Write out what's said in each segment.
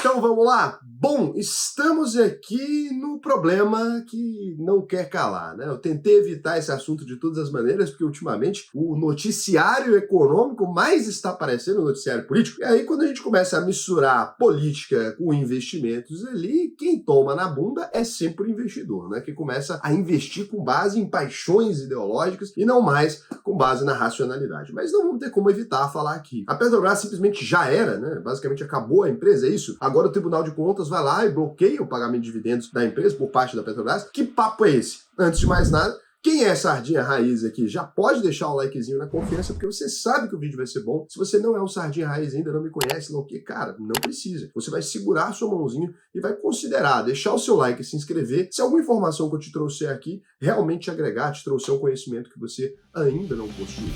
Então vamos lá? Bom, estamos aqui no problema que não quer calar, né? Eu tentei evitar esse assunto de todas as maneiras, porque ultimamente o noticiário econômico mais está aparecendo no noticiário político. E aí quando a gente começa a misturar política com investimentos ali, quem toma na bunda é sempre o investidor, né? Que começa a investir com base em paixões ideológicas e não mais com base na racionalidade. Mas não vamos ter como evitar falar aqui. A Petrobras simplesmente já era, né? Basicamente acabou a empresa, é isso? Agora o Tribunal de Contas vai lá e bloqueia o pagamento de dividendos da empresa por parte da Petrobras. Que papo é esse? Antes de mais nada, quem é sardinha raiz aqui, já pode deixar o likezinho na confiança, porque você sabe que o vídeo vai ser bom. Se você não é um sardinha raiz ainda, não me conhece, não, que cara, não precisa. Você vai segurar a sua mãozinha e vai considerar, deixar o seu like e se inscrever, se alguma informação que eu te trouxer aqui realmente te agregar, te trouxer um conhecimento que você ainda não possui.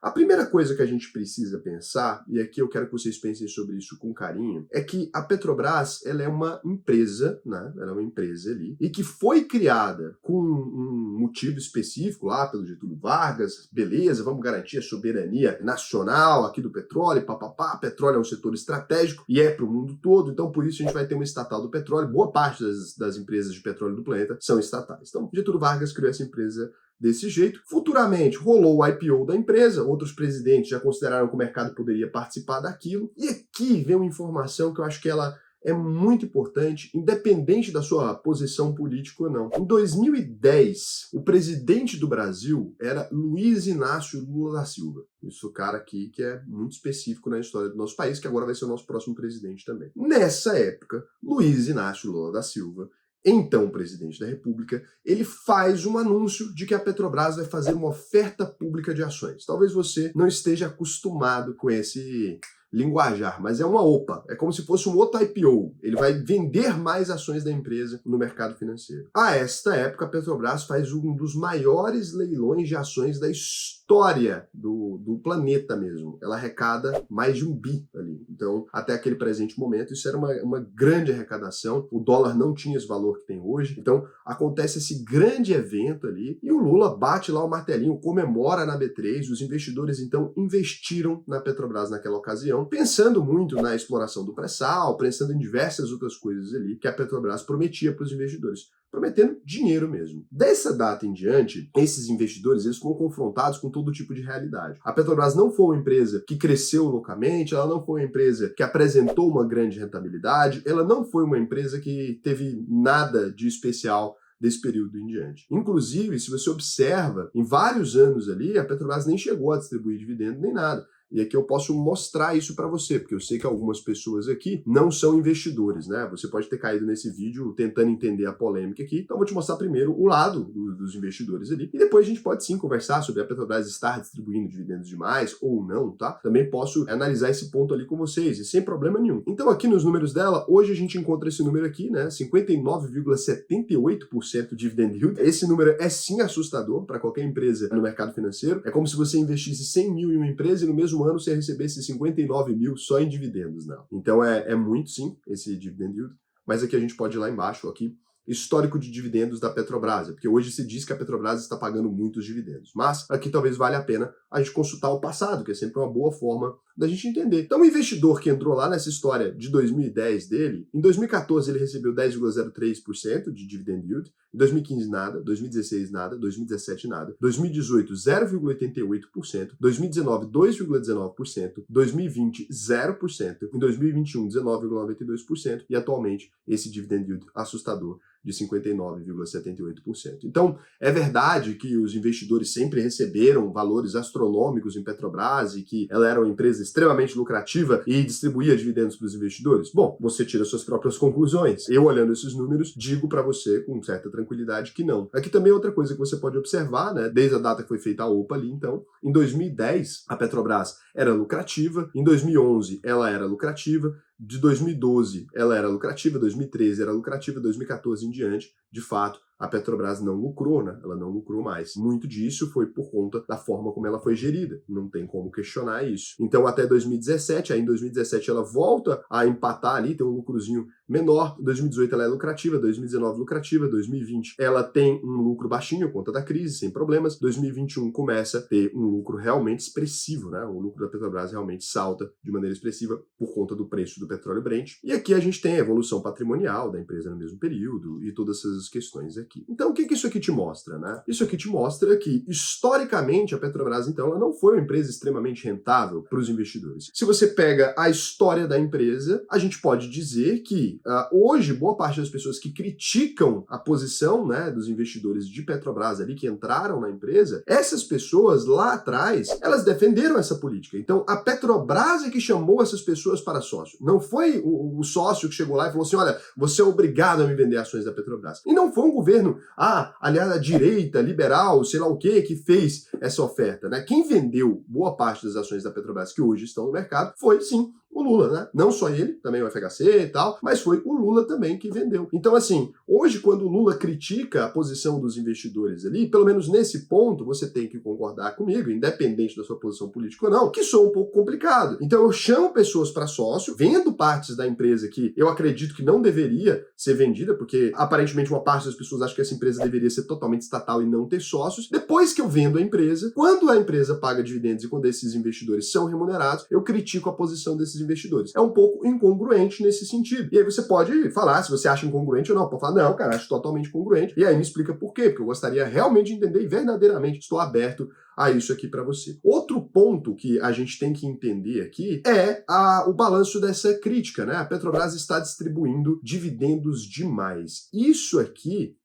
A primeira coisa que a gente precisa pensar, e aqui eu quero que vocês pensem sobre isso com carinho, é que a Petrobras, ela é uma empresa, né? Ela é uma empresa ali, e que foi criada com um motivo específico lá pelo Getúlio Vargas, beleza, vamos garantir a soberania nacional aqui do petróleo, papapá, petróleo é um setor estratégico e é para o mundo todo, então por isso a gente vai ter uma estatal do petróleo, boa parte das empresas de petróleo do planeta são estatais. Então, Getúlio Vargas criou essa empresa desse jeito. Futuramente rolou o IPO da empresa, outros presidentes já consideraram que o mercado poderia participar daquilo. E aqui vem uma informação que eu acho que ela é muito importante, independente da sua posição política ou não. Em 2010, o presidente do Brasil era Luiz Inácio Lula da Silva. Isso cara aqui que é muito específico na história do nosso país, que agora vai ser o nosso próximo presidente também. Nessa época, Luiz Inácio Lula da Silva, então presidente da República, ele faz um anúncio de que a Petrobras vai fazer uma oferta pública de ações. Talvez você não esteja acostumado com esse linguajar, mas é uma OPA, é como se fosse um outro IPO. Ele vai vender mais ações da empresa no mercado financeiro. A esta época, a Petrobras faz um dos maiores leilões de ações da história do planeta mesmo. Ela arrecada mais de 1 bi ali. Então, até aquele presente momento, isso era uma grande arrecadação. O dólar não tinha esse valor que tem hoje. Então, acontece esse grande evento ali e o Lula bate lá o martelinho, comemora na B3. Os investidores, então, investiram na Petrobras naquela ocasião, pensando muito na exploração do pré-sal, pensando em diversas outras coisas ali que a Petrobras prometia para os investidores, prometendo dinheiro mesmo. Dessa data em diante, esses investidores eles foram confrontados com todo tipo de realidade. A Petrobras não foi uma empresa que cresceu loucamente, ela não foi uma empresa que apresentou uma grande rentabilidade, ela não foi uma empresa que teve nada de especial desse período em diante. Inclusive, se você observa, em vários anos ali, a Petrobras nem chegou a distribuir dividendo nem nada. E aqui eu posso mostrar isso para você, porque eu sei que algumas pessoas aqui não são investidores, né? Você pode ter caído nesse vídeo tentando entender a polêmica aqui. Então eu vou te mostrar primeiro o lado dos investidores ali. E depois a gente pode sim conversar sobre a Petrobras estar distribuindo dividendos demais ou não, tá? Também posso analisar esse ponto ali com vocês, e sem problema nenhum. Então aqui nos números dela, hoje a gente encontra esse número aqui, né? 59,78% dividend yield. Esse número é sim assustador para qualquer empresa no mercado financeiro. É como se você investisse 100 mil em uma empresa e no mesmo ano você recebesse 59 mil só em dividendos, não. Então é muito sim esse dividend yield, mas aqui a gente pode ir lá embaixo, aqui, histórico de dividendos da Petrobras, porque hoje se diz que a Petrobras está pagando muitos dividendos, mas aqui talvez valha a pena a gente consultar o passado, que é sempre uma boa forma da gente entender. Então o investidor que entrou lá nessa história de 2010 dele, em 2014 ele recebeu 10,03% de dividend yield, em 2015 nada, 2016 nada, 2017 nada, 2018 0,88%, 2019 2,19%, 2020 0%, em 2021 19,92% e atualmente esse dividend yield assustador de 59,78%. Então, é verdade que os investidores sempre receberam valores astronômicos em Petrobras e que ela era uma empresa extremamente lucrativa e distribuía dividendos para os investidores? Bom, você tira suas próprias conclusões. Eu, olhando esses números, digo para você com certa tranquilidade que não. Aqui também é outra coisa que você pode observar, né? Desde a data que foi feita a OPA ali, então, em 2010, a Petrobras era lucrativa, em 2011 ela era lucrativa, de 2012 ela era lucrativa, 2013 era lucrativa, 2014 em diante, de fato, a Petrobras não lucrou, né? Ela não lucrou mais. Muito disso foi por conta da forma como ela foi gerida. Não tem como questionar isso. Então, até 2017, aí em 2017 ela volta a empatar ali, tem um lucrozinho menor, 2018 ela é lucrativa, 2019 lucrativa, 2020 ela tem um lucro baixinho por conta da crise, sem problemas, 2021 começa a ter um lucro realmente expressivo, né? O lucro da Petrobras realmente salta de maneira expressiva por conta do preço do petróleo Brent. E aqui a gente tem a evolução patrimonial da empresa no mesmo período e todas essas questões aqui. Então o que isso aqui te mostra, né? Isso aqui te mostra que, historicamente, a Petrobras, então, ela não foi uma empresa extremamente rentável para os investidores. Se você pega a história da empresa, a gente pode dizer que hoje, boa parte das pessoas que criticam a posição, né, dos investidores de Petrobras ali, que entraram na empresa, essas pessoas lá atrás, elas defenderam essa política. Então, a Petrobras é que chamou essas pessoas para sócio. Não foi o sócio que chegou lá e falou assim, olha, você é obrigado a me vender ações da Petrobras. E não foi um governo, aliás, a direita, liberal, sei lá o que fez essa oferta, né? Quem vendeu boa parte das ações da Petrobras que hoje estão no mercado foi, sim, o Lula, né? Não só ele, também o FHC e tal, mas foi o Lula também que vendeu. Então, assim, hoje, quando o Lula critica a posição dos investidores ali, pelo menos nesse ponto, você tem que concordar comigo, independente da sua posição política ou não, que sou um pouco complicado. Então, eu chamo pessoas para sócio, vendo partes da empresa que eu acredito que não deveria ser vendida, porque aparentemente uma parte das pessoas acha que essa empresa deveria ser totalmente estatal e não ter sócios. Depois que eu vendo a empresa, quando a empresa paga dividendos e quando esses investidores são remunerados, eu critico a posição desses investidores. É um pouco incongruente nesse sentido. E aí você pode falar se você acha incongruente ou não. Pode falar, não, cara, acho totalmente congruente. E aí me explica por quê, porque eu gostaria realmente de entender e verdadeiramente estou aberto a isso aqui para você. Outro ponto que a gente tem que entender aqui é o balanço dessa crítica, né? A Petrobras está distribuindo dividendos demais. Isso aqui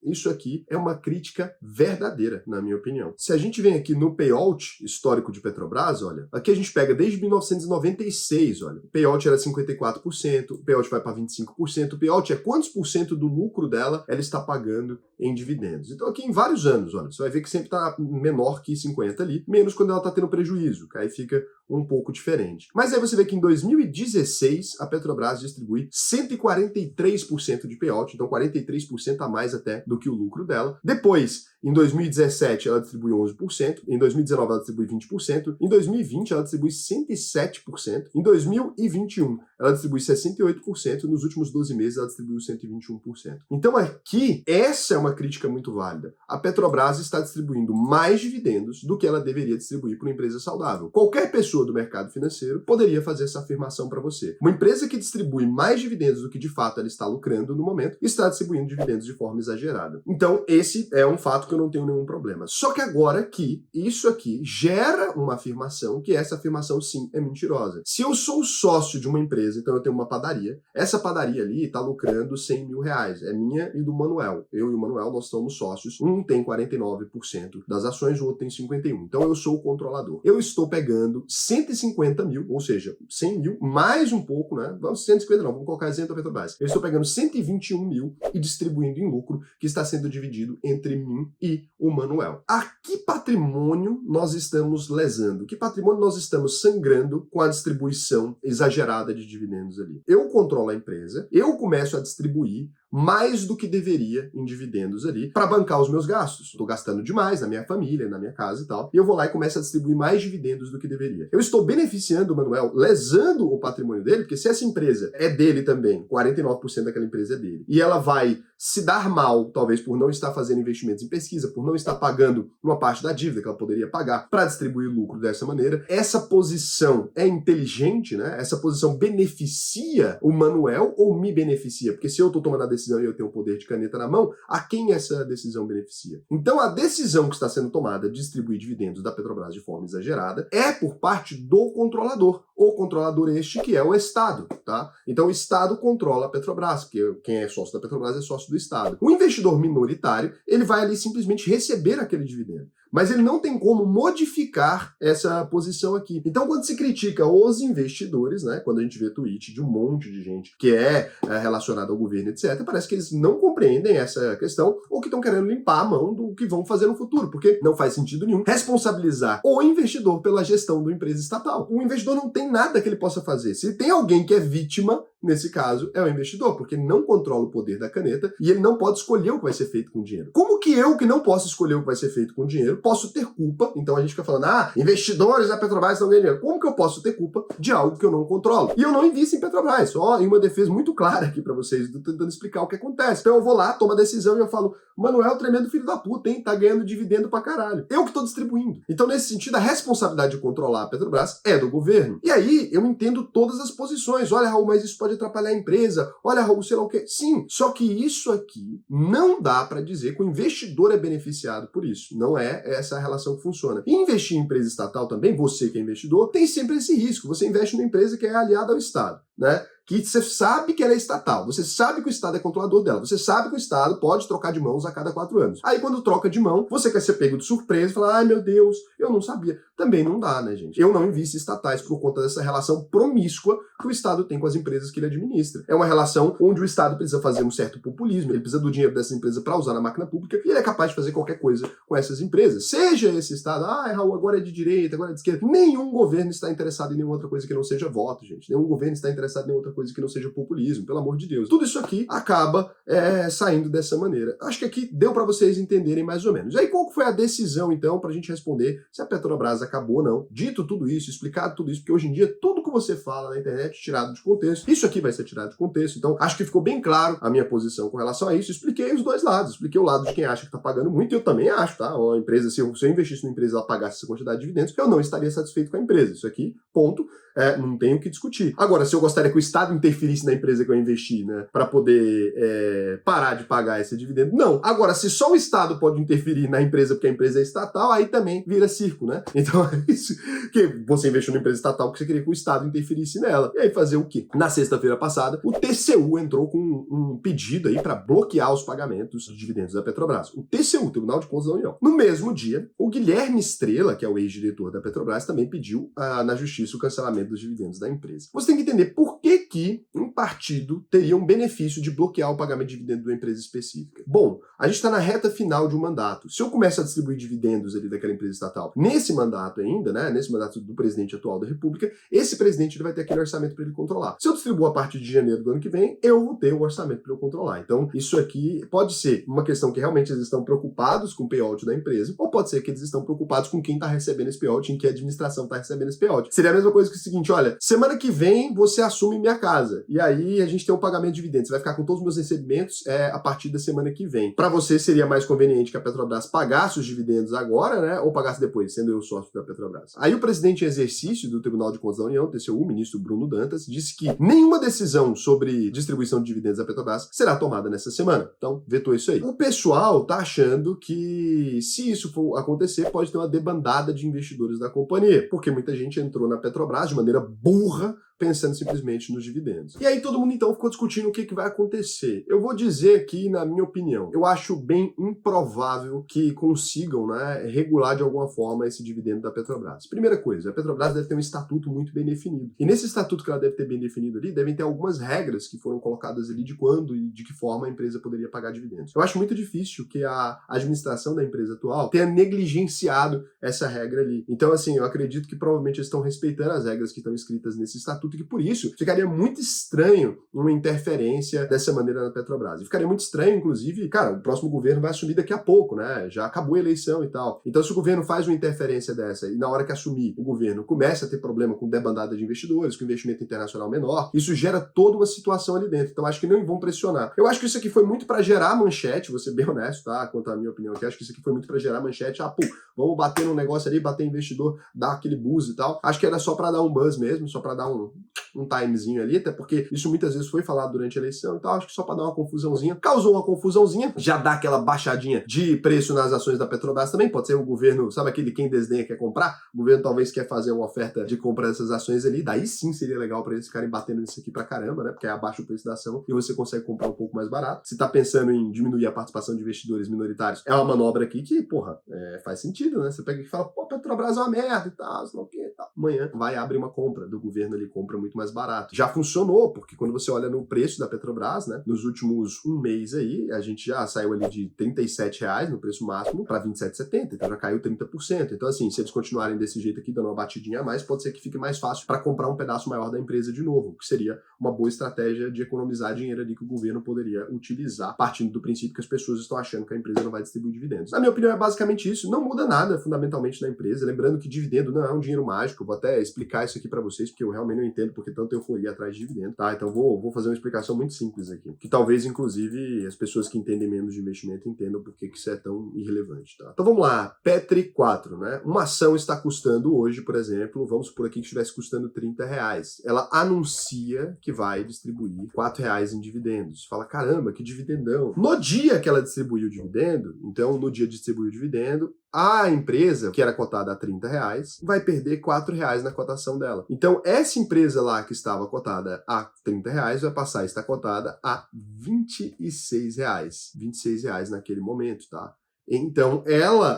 é uma crítica verdadeira, na minha opinião. Se a gente vem aqui no payout histórico de Petrobras, olha, aqui a gente pega desde 1996, olha, o payout era 54%, o payout vai para 25%, o payout é quantos por cento do lucro dela ela está pagando em dividendos. Então aqui em vários anos, olha, você vai ver que sempre está menor que 50 ali, menos quando ela está tendo prejuízo, que aí fica um pouco diferente. Mas aí você vê que em 2016 a Petrobras distribui 143% de payout, então 43% a mais até do que o lucro dela. Depois, em 2017 ela distribui 11%, em 2019 ela distribui 20%, em 2020 ela distribui 107%, em 2021 ela distribui 68%, nos últimos 12 meses ela distribuiu 121%. Então aqui, essa é uma crítica muito válida. A Petrobras está distribuindo mais dividendos do que ela deveria distribuir para uma empresa saudável. Qualquer pessoa do mercado financeiro poderia fazer essa afirmação para você. Uma empresa que distribui mais dividendos do que de fato ela está lucrando no momento, está distribuindo dividendos de forma exagerada. Então, esse é um fato que eu não tenho nenhum problema. Só que agora que isso aqui gera uma afirmação que essa afirmação sim é mentirosa. Se eu sou sócio de uma empresa, então eu tenho uma padaria, essa padaria ali está lucrando 100 mil reais. É minha e do Manuel. Eu e o Manuel, nós somos sócios. Um tem 49% das ações, o outro tem 51%. Então eu sou o controlador. Eu estou pegando 150 mil, ou seja, 100 mil, mais um pouco, né? Vamos 150 não, vamos colocar isento da Petrobras. Eu estou pegando 121 mil e distribuindo em lucro, que está sendo dividido entre mim e o Manuel. A que patrimônio nós estamos lesando? Que patrimônio nós estamos sangrando com a distribuição exagerada de dividendos ali? Eu controlo a empresa, eu começo a distribuir mais do que deveria em dividendos ali para bancar os meus gastos. Estou gastando demais na minha família, na minha casa e tal, e eu vou lá e começo a distribuir mais dividendos do que deveria. Eu estou beneficiando o Manuel, lesando o patrimônio dele, porque se essa empresa é dele também, 49% daquela empresa é dele, e ela vai se dar mal, talvez por não estar fazendo investimentos em pesquisa, por não estar pagando uma parte da dívida que ela poderia pagar para distribuir lucro dessa maneira, essa posição é inteligente, né? Essa posição beneficia o Manuel ou me beneficia? Porque se eu estou tomando a decisão e eu tenho o poder de caneta na mão, a quem essa decisão beneficia? Então a decisão que está sendo tomada de distribuir dividendos da Petrobras de forma exagerada é por parte do controlador. O controlador este que é o Estado, tá? Então o Estado controla a Petrobras, porque quem é sócio da Petrobras é sócio do Estado. O investidor minoritário, ele vai ali simplesmente receber aquele dividendo. Mas ele não tem como modificar essa posição aqui. Então, quando se critica os investidores, né, quando a gente vê tweet de um monte de gente que é relacionada ao governo, etc., parece que eles não compreendem essa questão ou que estão querendo limpar a mão do que vão fazer no futuro, porque não faz sentido nenhum responsabilizar o investidor pela gestão da empresa estatal. O investidor não tem nada que ele possa fazer. Se tem alguém que é vítima, nesse caso, é o investidor, porque ele não controla o poder da caneta e ele não pode escolher o que vai ser feito com o dinheiro. Como que eu, que não posso escolher o que vai ser feito com o dinheiro, posso ter culpa? Então a gente fica falando, investidores da Petrobras estão ganhando dinheiro. Como que eu posso ter culpa de algo que eu não controlo? E eu não invisto em Petrobras, só em uma defesa muito clara aqui pra vocês, tentando explicar o que acontece. Então eu vou lá, tomo a decisão e eu falo, Manuel, tremendo filho da puta, hein? Tá ganhando dividendo pra caralho. Eu que tô distribuindo. Então, nesse sentido, a responsabilidade de controlar a Petrobras é do governo. E aí, eu entendo todas as posições. Olha, Raul, mas isso pode atrapalhar a empresa. Olha, Raul, sei lá o quê. Sim, só que isso aqui não dá pra dizer que o investidor é beneficiado por isso. Não é essa a relação que funciona. E investir em empresa estatal também, você que é investidor, tem sempre esse risco. Você investe numa empresa que é aliada ao Estado, né? Que você sabe que ela é estatal, você sabe que o Estado é controlador dela, você sabe que o Estado pode trocar de mãos a cada 4 anos. Aí quando troca de mão, você quer ser pego de surpresa e falar, ai meu Deus, eu não sabia. Também não dá, né, gente? Eu não invisto em estatais por conta dessa relação promíscua que o Estado tem com as empresas que ele administra. É uma relação onde o Estado precisa fazer um certo populismo, ele precisa do dinheiro dessa empresa para usar na máquina pública e ele é capaz de fazer qualquer coisa com essas empresas. Seja esse Estado, Raul, agora é de direita, agora é de esquerda. Nenhum governo está interessado em nenhuma outra coisa que não seja voto, gente. Nenhum governo está interessado em nenhuma outra coisa que não seja populismo, pelo amor de Deus. Tudo isso aqui acaba saindo dessa maneira. Acho que aqui deu para vocês entenderem mais ou menos. E aí qual foi a decisão, então, para a gente responder se a Petrobras acabou ou não? Dito tudo isso, explicado tudo isso, porque hoje em dia tudo que você fala na internet é tirado de contexto. Isso aqui vai ser tirado de contexto. Então, acho que ficou bem claro a minha posição com relação a isso. Expliquei os dois lados. Expliquei o lado de quem acha que está pagando muito, e eu também acho, tá? Uma empresa, se eu investisse numa empresa e ela pagasse essa quantidade de dividendos, eu não estaria satisfeito com a empresa. Isso aqui, ponto. Não tenho o que discutir. Agora, se eu gostaria que o Estado interferisse na empresa que eu investi, né, para poder parar de pagar esse dividendo, não. Agora, se só o Estado pode interferir na empresa porque a empresa é estatal, aí também vira circo, né? Então é isso, que você investiu numa empresa estatal porque você queria que o Estado interferisse nela. E aí fazer o quê? Na sexta-feira passada, o TCU entrou com um pedido aí para bloquear os pagamentos de dividendos da Petrobras. O TCU, Tribunal de Contas da União. No mesmo dia, o Guilherme Estrela, que é o ex-diretor da Petrobras, também pediu na justiça o cancelamento dos dividendos da empresa. Você tem que entender por que um partido teria um benefício de bloquear o pagamento de dividendo de uma empresa específica. Bom, a gente está na reta final de um mandato. Se eu começo a distribuir dividendos ali daquela empresa estatal nesse mandato ainda, né, nesse mandato do presidente atual da República, esse presidente ele vai ter aquele orçamento para ele controlar. Se eu distribuo a partir de janeiro do ano que vem, eu vou ter o orçamento para eu controlar. Então, isso aqui pode ser uma questão que realmente eles estão preocupados com o payout da empresa, ou pode ser que eles estão preocupados com quem está recebendo esse payout, em que a administração está recebendo esse payout. Seria a mesma coisa que o seguinte, olha, semana que vem você assume minha casa, e aí a gente tem um pagamento de dividendos, você vai ficar com todos os meus recebimentos a partir da semana que vem. Para você seria mais conveniente que a Petrobras pagasse os dividendos agora, né, ou pagasse depois, sendo eu sócio da Petrobras. Aí o presidente em exercício do Tribunal de Contas da União, TCU, o ministro Bruno Dantas, disse que nenhuma decisão sobre distribuição de dividendos da Petrobras será tomada nessa semana. Então, vetou isso aí. O pessoal tá achando que se isso for acontecer, pode ter uma debandada de investidores da companhia, porque muita gente entrou na Petrobras de maneira burra, pensando simplesmente nos dividendos. E aí todo mundo então ficou discutindo o que vai acontecer. Eu vou dizer aqui, na minha opinião, eu acho bem improvável que consigam, né, regular de alguma forma esse dividendo da Petrobras. Primeira coisa, a Petrobras deve ter um estatuto muito bem definido. E nesse estatuto que ela deve ter bem definido ali, devem ter algumas regras que foram colocadas ali de quando e de que forma a empresa poderia pagar dividendos. Eu acho muito difícil que a administração da empresa atual tenha negligenciado essa regra ali. Então, assim, eu acredito que provavelmente eles estão respeitando as regras que estão escritas nesse estatuto, e que por isso ficaria muito estranho uma interferência dessa maneira na Petrobras. E ficaria muito estranho, inclusive, cara, o próximo governo vai assumir daqui a pouco, né? Já acabou a eleição e tal. Então, se o governo faz uma interferência dessa e na hora que assumir o governo começa a ter problema com debandada de investidores, com investimento internacional menor, isso gera toda uma situação ali dentro. Então, acho que não vão pressionar. Eu acho que isso aqui foi muito para gerar manchete, vou ser bem honesto, tá? Quanto à minha opinião aqui, acho que isso aqui foi muito para gerar manchete. Vamos bater num negócio ali, bater investidor, dar aquele buzz e tal. Acho que era só para dar um buzz mesmo, só para dar um timezinho ali, até porque isso muitas vezes foi falado durante a eleição, então acho que só para dar uma confusãozinha. Causou uma confusãozinha, já dá aquela baixadinha de preço nas ações da Petrobras também, pode ser o governo, sabe aquele quem desdenha quer comprar? O governo talvez quer fazer uma oferta de compra dessas ações ali, daí sim seria legal para eles ficarem batendo nisso aqui pra caramba, né? Porque aí abaixa o preço da ação e você consegue comprar um pouco mais barato. Se tá pensando em diminuir a participação de investidores minoritários, é uma manobra aqui que, porra, faz sentido, né? Você pega e fala, pô, Petrobras é uma merda e tal, não sei o quê. amanhã vai abrir uma compra do governo ali, compra muito mais barato. Já funcionou, porque quando você olha no preço da Petrobras, né, nos últimos um mês aí, a gente já saiu ali de R$ 37 no preço máximo para R$ 27,70, então já caiu 30%. Então assim, se eles continuarem desse jeito aqui, dando uma batidinha a mais, pode ser que fique mais fácil para comprar um pedaço maior da empresa de novo, que seria uma boa estratégia de economizar dinheiro ali que o governo poderia utilizar, partindo do princípio que as pessoas estão achando que a empresa não vai distribuir dividendos. Na minha opinião, é basicamente isso. Não muda nada, fundamentalmente, na empresa. Lembrando que dividendo não é um dinheiro mágico. Vou até explicar isso aqui para vocês, porque eu realmente não entendo porque tanta euforia atrás de dividendo, tá? Então vou fazer uma explicação muito simples aqui, que talvez, inclusive, as pessoas que entendem menos de investimento entendam por que isso é tão irrelevante, tá? Então vamos lá. Petri 4, né? Uma ação está custando hoje, por exemplo, vamos supor aqui que estivesse custando R$ 30. Ela anuncia que vai distribuir R$ 4 em dividendos. Fala, caramba, que dividendão. No dia que ela distribuiu o dividendo, então no dia de distribuir o dividendo, a empresa, que era cotada a R$ 30, vai perder R$ 4 na cotação dela. Então, essa empresa lá que estava cotada a R$ 30 vai passar a estar cotada a R$ 26. R$ 26 naquele momento, tá? Então,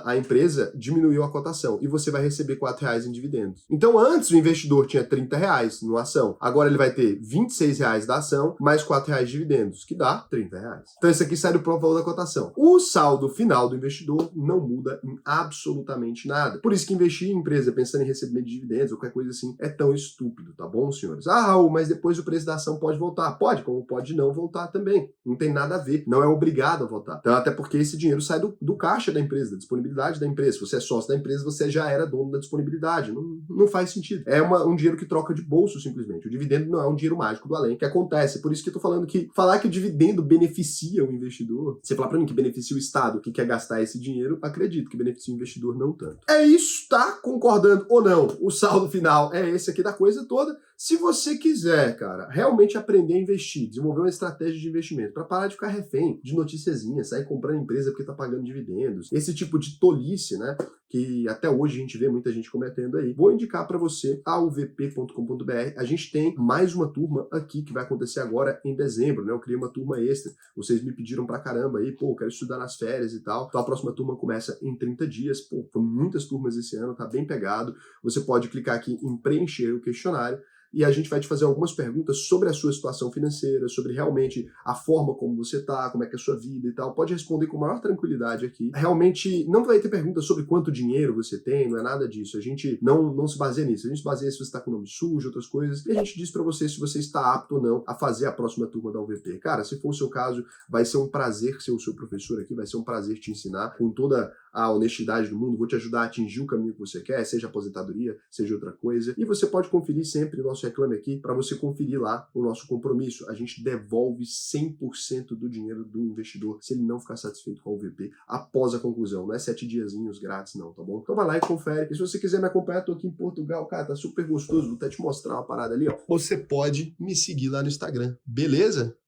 a empresa, diminuiu a cotação e você vai receber R$ 4 em dividendos. Então, antes o investidor tinha R$ 30 numa ação. Agora ele vai ter R$ 26 da ação, mais R$ 4 de dividendos, que dá R$ 30. Então, isso aqui sai do próprio valor da cotação. O saldo final do investidor não muda em absolutamente nada. Por isso que investir em empresa pensando em receber dividendos ou qualquer coisa assim é tão estúpido, tá bom, senhores? Ah, Raul, mas depois o preço da ação pode voltar. Pode, como pode não voltar também. Não tem nada a ver. Não é obrigado a voltar. Então, até porque esse dinheiro sai do caixa da empresa, da disponibilidade da empresa. Se você é sócio da empresa, você já era dono da disponibilidade. Não faz sentido. É um dinheiro que troca de bolso, simplesmente. O dividendo não é um dinheiro mágico do além que acontece. Por isso que eu tô falando que falar que o dividendo beneficia o investidor, você falar pra mim que beneficia o Estado que quer gastar esse dinheiro, acredito que beneficia o investidor não tanto. É isso, tá? Concordando ou não? O saldo final é esse aqui da coisa toda. Se você quiser, cara, realmente aprender a investir, desenvolver uma estratégia de investimento para parar de ficar refém de noticiazinhas, sair comprando empresa porque tá pagando dividendos, esse tipo de tolice, né, que até hoje a gente vê muita gente cometendo aí, vou indicar para você a uvp.com.br. A gente tem mais uma turma aqui que vai acontecer agora em dezembro, né? Eu criei uma turma extra. Vocês me pediram pra caramba aí, pô, quero estudar nas férias e tal. Então a próxima turma começa em 30 dias. Pô, foram muitas turmas esse ano, tá bem pegado. Você pode clicar aqui em preencher o questionário e a gente vai te fazer algumas perguntas sobre a sua situação financeira, sobre realmente a forma como você está, como é que é a sua vida e tal. Pode responder com maior tranquilidade aqui. Realmente não vai ter perguntas sobre quanto dinheiro você tem, não é nada disso. A gente não se baseia nisso. A gente se baseia se você está com o nome sujo, outras coisas, e a gente diz para você se você está apto ou não a fazer a próxima turma da UVP. Cara, se for o seu caso, vai ser um prazer ser o seu professor aqui, vai ser um prazer te ensinar com toda a honestidade do mundo, vou te ajudar a atingir o caminho que você quer, seja aposentadoria, seja outra coisa. E você pode conferir sempre o nosso Reclame Aqui para você conferir lá o nosso compromisso. A gente devolve 100% do dinheiro do investidor se ele não ficar satisfeito com a UVP após a conclusão. Não é 7 diazinhos grátis não, tá bom? Então vai lá e confere. E se você quiser me acompanhar, tô aqui em Portugal, cara, tá super gostoso. Vou até te mostrar uma parada ali, ó. Você pode me seguir lá no Instagram, beleza?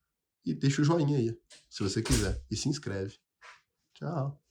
E deixa o joinha aí, se você quiser. E se inscreve. Tchau.